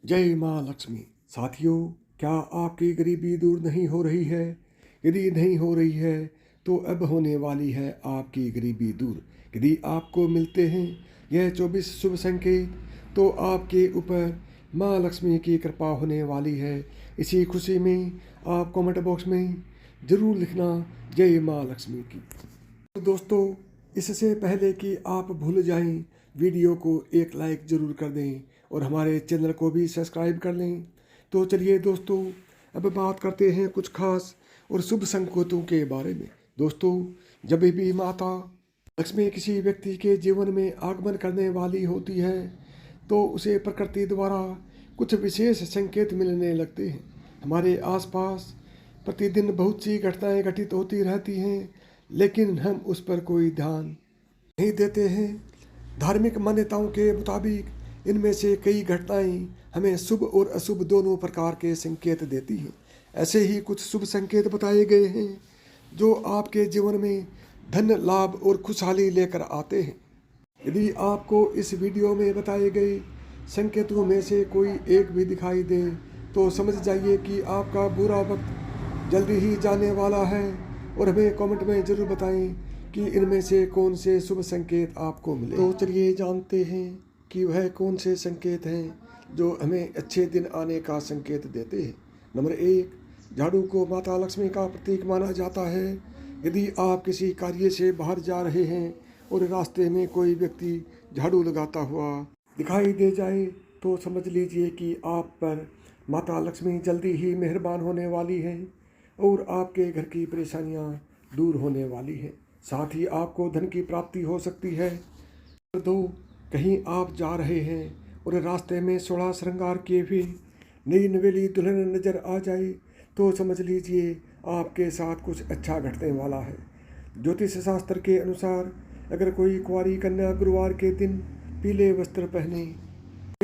जय माँ लक्ष्मी। साथियों, क्या आपकी गरीबी दूर नहीं हो रही है? यदि नहीं हो रही है तो अब होने वाली है आपकी गरीबी दूर। यदि आपको मिलते हैं यह 24 शुभ संकेत तो आपके ऊपर माँ लक्ष्मी की कृपा होने वाली है। इसी खुशी में आप कमेंट बॉक्स में ज़रूर लिखना जय माँ लक्ष्मी की। तो दोस्तों, इससे पहले कि आप भूल जाएं, वीडियो को एक लाइक ज़रूर कर दें और हमारे चैनल को भी सब्सक्राइब कर लें। तो चलिए दोस्तों, अब बात करते हैं कुछ खास और शुभ संकेतों के बारे में। दोस्तों, जब भी माता लक्ष्मी किसी व्यक्ति के जीवन में आगमन करने वाली होती है तो उसे प्रकृति द्वारा कुछ विशेष संकेत मिलने लगते हैं। हमारे आसपास प्रतिदिन बहुत सी घटनाएं घटित होती रहती हैं, लेकिन हम उस पर कोई ध्यान नहीं देते हैं। धार्मिक मान्यताओं के मुताबिक इनमें से कई घटनाएं हमें शुभ और अशुभ दोनों प्रकार के संकेत देती हैं। ऐसे ही कुछ शुभ संकेत बताए गए हैं जो आपके जीवन में धन लाभ और खुशहाली लेकर आते हैं। यदि आपको इस वीडियो में बताए गए संकेतों में से कोई एक भी दिखाई दे तो समझ जाइए कि आपका बुरा वक्त जल्दी ही जाने वाला है। और हमें कमेंट में ज़रूर बताएं कि इनमें से कौन से शुभ संकेत आपको मिले। तो चलिए जानते हैं कि वह कौन से संकेत हैं जो हमें अच्छे दिन आने का संकेत देते हैं। नंबर 1, झाड़ू को माता लक्ष्मी का प्रतीक माना जाता है। यदि आप किसी कार्य से बाहर जा रहे हैं और रास्ते में कोई व्यक्ति झाड़ू लगाता हुआ दिखाई दे जाए तो समझ लीजिए कि आप पर माता लक्ष्मी जल्दी ही मेहरबान होने वाली हैं और आपके घर की परेशानियां दूर होने वाली हैं। साथ ही आपको धन की प्राप्ति हो सकती है। नंबर 2, कहीं आप जा रहे हैं और रास्ते में 16 श्रृंगार किए हुए नई नवेली दुल्हन नजर आ जाए तो समझ लीजिए आपके साथ कुछ अच्छा घटने वाला है। ज्योतिष शास्त्र के अनुसार अगर कोई कुंवारी कन्या गुरुवार के दिन पीले वस्त्र पहने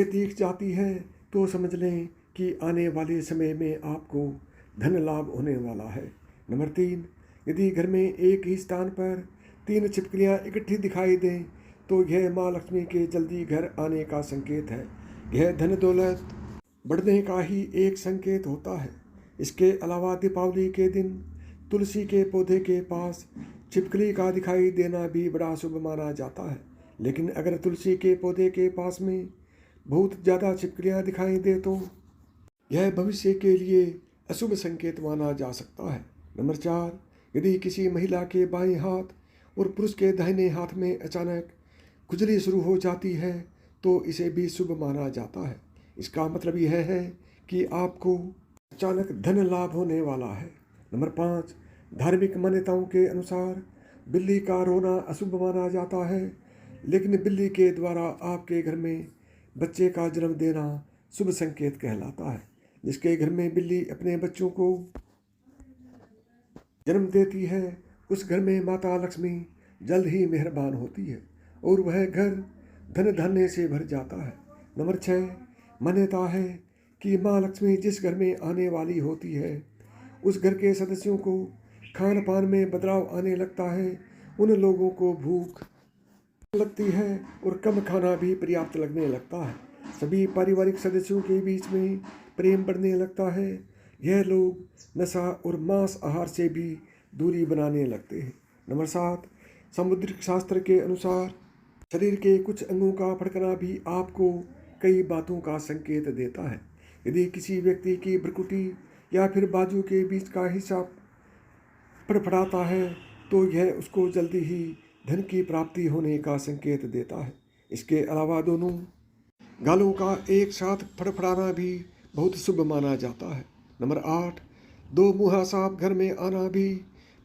दिख जाती है तो समझ लें कि आने वाले समय में आपको धन लाभ होने वाला है। नंबर 3, यदि घर में एक ही स्थान पर 3 छिपकलियाँ इकट्ठी दिखाई दें तो यह माँ लक्ष्मी के जल्दी घर आने का संकेत है। यह धन दौलत बढ़ने का ही एक संकेत होता है। इसके अलावा दीपावली के दिन तुलसी के पौधे के पास छिपकली का दिखाई देना भी बड़ा शुभ माना जाता है। लेकिन अगर तुलसी के पौधे के पास में बहुत ज़्यादा छिपकलियाँ दिखाई दे तो यह भविष्य के लिए अशुभ संकेत माना जा सकता है। नंबर 4, यदि किसी महिला के बाएं हाथ और पुरुष के दाहिने हाथ में अचानक खुजली शुरू हो जाती है तो इसे भी शुभ माना जाता है। इसका मतलब यह है कि आपको अचानक धन लाभ होने वाला है। नंबर 5, धार्मिक मान्यताओं के अनुसार बिल्ली का रोना अशुभ माना जाता है, लेकिन बिल्ली के द्वारा आपके घर में बच्चे का जन्म देना शुभ संकेत कहलाता है। जिसके घर में बिल्ली अपने बच्चों को जन्म देती है उस घर में माता लक्ष्मी जल्द ही मेहरबान होती है और वह घर धन धान्य से भर जाता है। नंबर 6, मान्यता है कि माँ लक्ष्मी जिस घर में आने वाली होती है उस घर के सदस्यों को खान पान में बदलाव आने लगता है। उन लोगों को भूख लगती है और कम खाना भी पर्याप्त लगने लगता है। सभी पारिवारिक सदस्यों के बीच में प्रेम बढ़ने लगता है। यह लोग नशा और मांस आहार से भी दूरी बनाने लगते हैं। नंबर 7, समुद्रिक शास्त्र के अनुसार शरीर के कुछ अंगों का फड़कना भी आपको कई बातों का संकेत देता है। यदि किसी व्यक्ति की भ्रुकुटी या फिर बाजू के बीच का हिस्सा फड़फड़ाता है तो यह उसको जल्दी ही धन की प्राप्ति होने का संकेत देता है। इसके अलावा दोनों गालों का एक साथ फड़फड़ाना भी बहुत शुभ माना जाता है। नंबर 8, 2 मुँहा सांप घर में आना भी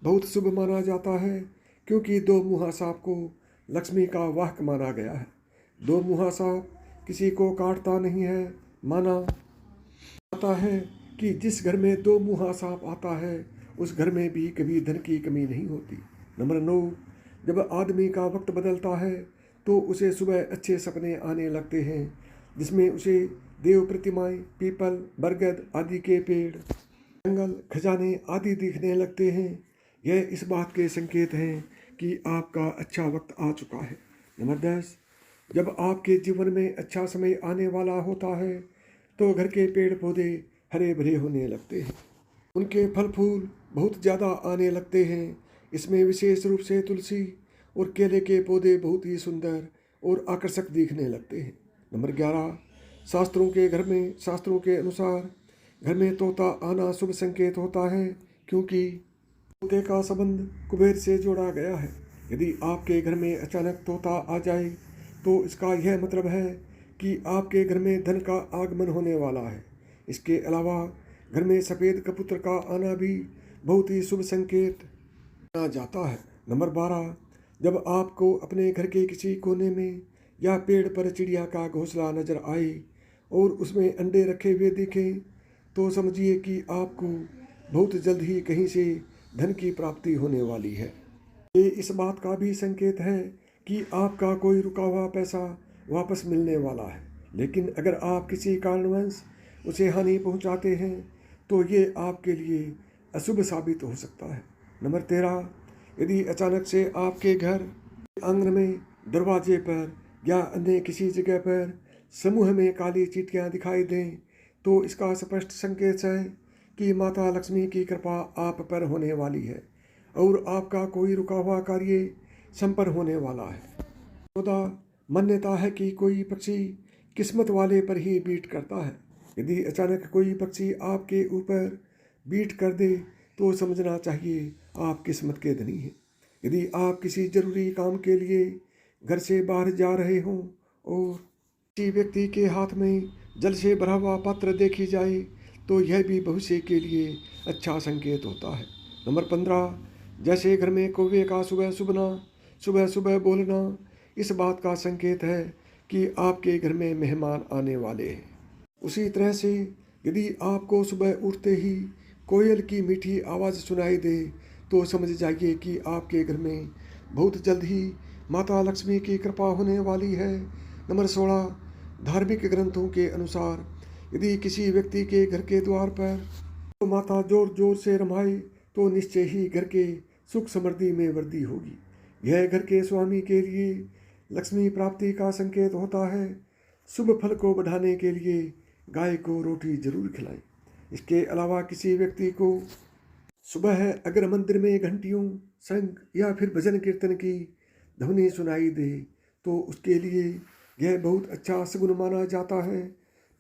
बहुत शुभ माना जाता है, क्योंकि 2 मुँहा सांप को लक्ष्मी का वाहक माना गया है। 2 मुँहा सांप किसी को काटता नहीं है। माना जाता है कि जिस घर में 2 मुँहा सांप आता है उस घर में भी कभी धन की कमी नहीं होती। नंबर 9, जब आदमी का वक्त बदलता है तो उसे सुबह अच्छे सपने आने लगते हैं जिसमें उसे देव प्रतिमाएं, पीपल, बरगद आदि के पेड़, जंगल, खजाने आदि दिखने लगते हैं। यह इस बात के संकेत हैं कि आपका अच्छा वक्त आ चुका है। नंबर 10, जब आपके जीवन में अच्छा समय आने वाला होता है तो घर के पेड़ पौधे हरे भरे होने लगते हैं, उनके फल फूल बहुत ज़्यादा आने लगते हैं। इसमें विशेष रूप से तुलसी और केले के पौधे बहुत ही सुंदर और आकर्षक दिखने लगते हैं। नंबर 11, शास्त्रों के अनुसार घर में तोता आना शुभ संकेत होता है, क्योंकि तोते का संबंध कुबेर से जोड़ा गया है। यदि आपके घर में अचानक तोता आ जाए तो इसका यह मतलब है कि आपके घर में धन का आगमन होने वाला है। इसके अलावा घर में सफ़ेद कबूतर का आना भी बहुत ही शुभ संकेत माना जाता है। नंबर 12, जब आपको अपने घर के किसी कोने में या पेड़ पर चिड़िया का घोंसला नजर आए और उसमें अंडे रखे हुए दिखें तो समझिए कि आपको बहुत जल्द ही कहीं से धन की प्राप्ति होने वाली है। ये इस बात का भी संकेत है कि आपका कोई रुका हुआ पैसा वापस मिलने वाला है, लेकिन अगर आप किसी कारणवश उसे हानि पहुंचाते हैं तो ये आपके लिए अशुभ साबित हो सकता है। नंबर 13, यदि अचानक से आपके घर आंगन में, दरवाजे पर या अन्य किसी जगह पर समूह में काली चींटियां दिखाई दें तो इसका स्पष्ट संकेत है कि माता लक्ष्मी की कृपा आप पर होने वाली है और आपका कोई रुका हुआ कार्य संपन्न होने वाला है। 14, मान्यता है कि कोई पक्षी किस्मत वाले पर ही बीट करता है। यदि अचानक कोई पक्षी आपके ऊपर बीट कर दे तो समझना चाहिए आप किस्मत के धनी हैं। यदि आप किसी जरूरी काम के लिए घर से बाहर जा रहे हों और किसी व्यक्ति के हाथ में जल से भरा हुआ पात्र देखी जाए तो यह भी भविष्य के लिए अच्छा संकेत होता है। नंबर 15, जैसे घर में कौवे का सुबह सुबह बोलना इस बात का संकेत है कि आपके घर में मेहमान आने वाले हैं। उसी तरह से यदि आपको सुबह उठते ही कोयल की मीठी आवाज़ सुनाई दे तो समझ जाइए कि आपके घर में बहुत जल्द ही माता लक्ष्मी की कृपा होने वाली है। नंबर 16, धार्मिक ग्रंथों के अनुसार यदि किसी व्यक्ति के घर के द्वार पर तो माता जोर जोर से रमाए तो निश्चय ही घर के सुख समृद्धि में वृद्धि होगी। यह घर के स्वामी के लिए लक्ष्मी प्राप्ति का संकेत होता है। शुभ फल को बढ़ाने के लिए गाय को रोटी जरूर खिलाएं। इसके अलावा किसी व्यक्ति को सुबह अगर मंदिर में घंटियों, शंख या फिर भजन कीर्तन की ध्वनि सुनाई दे तो उसके लिए यह बहुत अच्छा सगुन माना जाता है।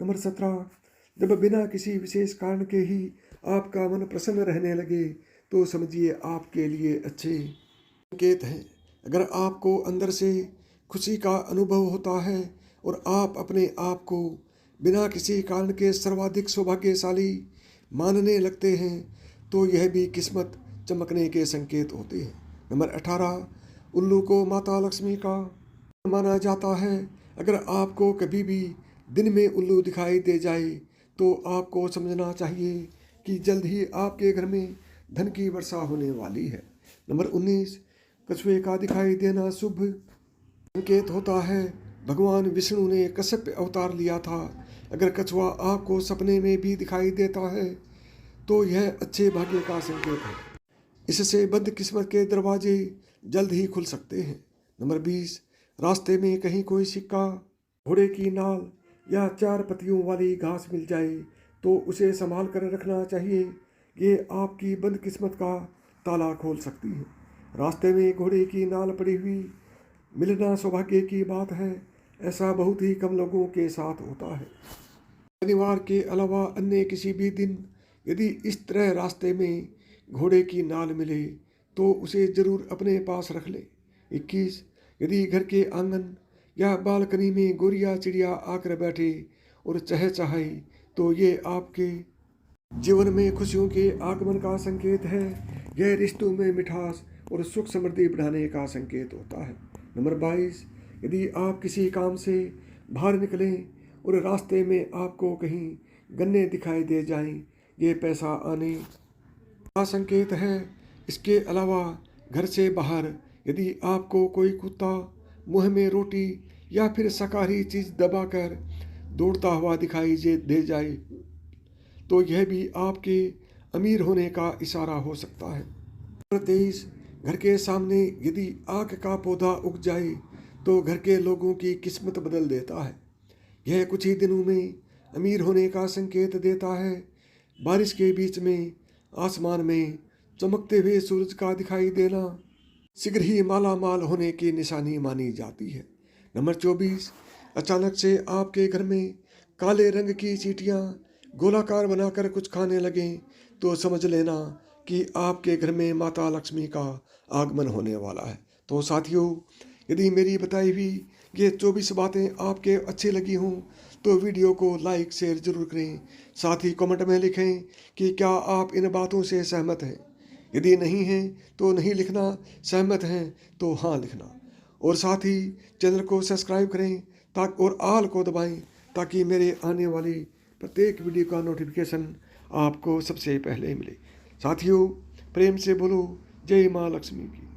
नंबर 17, जब बिना किसी विशेष कारण के ही आपका मन प्रसन्न रहने लगे तो समझिए आपके लिए अच्छे संकेत हैं। अगर आपको अंदर से खुशी का अनुभव होता है और आप अपने आप को बिना किसी कारण के सर्वाधिक सौभाग्यशाली मानने लगते हैं तो यह भी किस्मत चमकने के संकेत होते हैं। नंबर 18, उल्लू को माता लक्ष्मी का माना जाता है। अगर आपको कभी भी दिन में उल्लू दिखाई दे जाए तो आपको समझना चाहिए कि जल्द ही आपके घर में धन की वर्षा होने वाली है। नंबर 19, कछुए का दिखाई देना शुभ संकेत होता है। भगवान विष्णु ने कश्यप अवतार लिया था। अगर कछुआ आपको सपने में भी दिखाई देता है तो यह अच्छे भाग्य का संकेत है। इससे बंद किस्मत के दरवाजे जल्द ही खुल सकते हैं। नंबर 20, रास्ते में कहीं कोई सिक्का, घोड़े की नाल या 4 पत्तियों वाली घास मिल जाए तो उसे संभाल कर रखना चाहिए। ये आपकी बंद किस्मत का ताला खोल सकती है। रास्ते में घोड़े की नाल पड़ी हुई मिलना सौभाग्य की बात है। ऐसा बहुत ही कम लोगों के साथ होता है। शनिवार के अलावा अन्य किसी भी दिन यदि इस तरह रास्ते में घोड़े की नाल मिले तो उसे जरूर अपने पास रख लें। 21, यदि घर के आंगन या बालकनी में गोरिया चिड़िया आकर बैठे और चहचहाए तो ये आपके जीवन में खुशियों के आगमन का संकेत है। यह रिश्तों में मिठास और सुख समृद्धि बढ़ाने का संकेत होता है। नंबर 22, यदि आप किसी काम से बाहर निकलें और रास्ते में आपको कहीं गन्ने दिखाई दे जाएं, ये पैसा आने का संकेत है। इसके अलावा घर से बाहर यदि आपको कोई कुत्ता मुंह में रोटी या फिर शाकाहारी चीज़ दबाकर दौड़ता हुआ दिखाई दे जाए तो यह भी आपके अमीर होने का इशारा हो सकता है। नंबर 23, घर के सामने यदि आक का पौधा उग जाए तो घर के लोगों की किस्मत बदल देता है। यह कुछ ही दिनों में अमीर होने का संकेत देता है। बारिश के बीच में आसमान में चमकते हुए सूरज का दिखाई देना शीघ्र ही माला माल होने की निशानी मानी जाती है। नंबर 24, अचानक से आपके घर में काले रंग की चींटियां गोलाकार बनाकर कुछ खाने लगें तो समझ लेना कि आपके घर में माता लक्ष्मी का आगमन होने वाला है। तो साथियों, यदि मेरी बताई हुई ये 24 बातें आपके अच्छी लगी हों तो वीडियो को लाइक शेयर जरूर करें। साथ ही कमेंट में लिखें कि क्या आप इन बातों से सहमत हैं। यदि नहीं हैं तो नहीं लिखना, सहमत हैं तो हाँ लिखना। और साथ ही चैनल को सब्सक्राइब करें ताकि और आल को दबाएं ताकि मेरे आने वाली प्रत्येक वीडियो का नोटिफिकेशन आपको सबसे पहले मिले। साथियों, प्रेम से बोलो जय माँ लक्ष्मी की।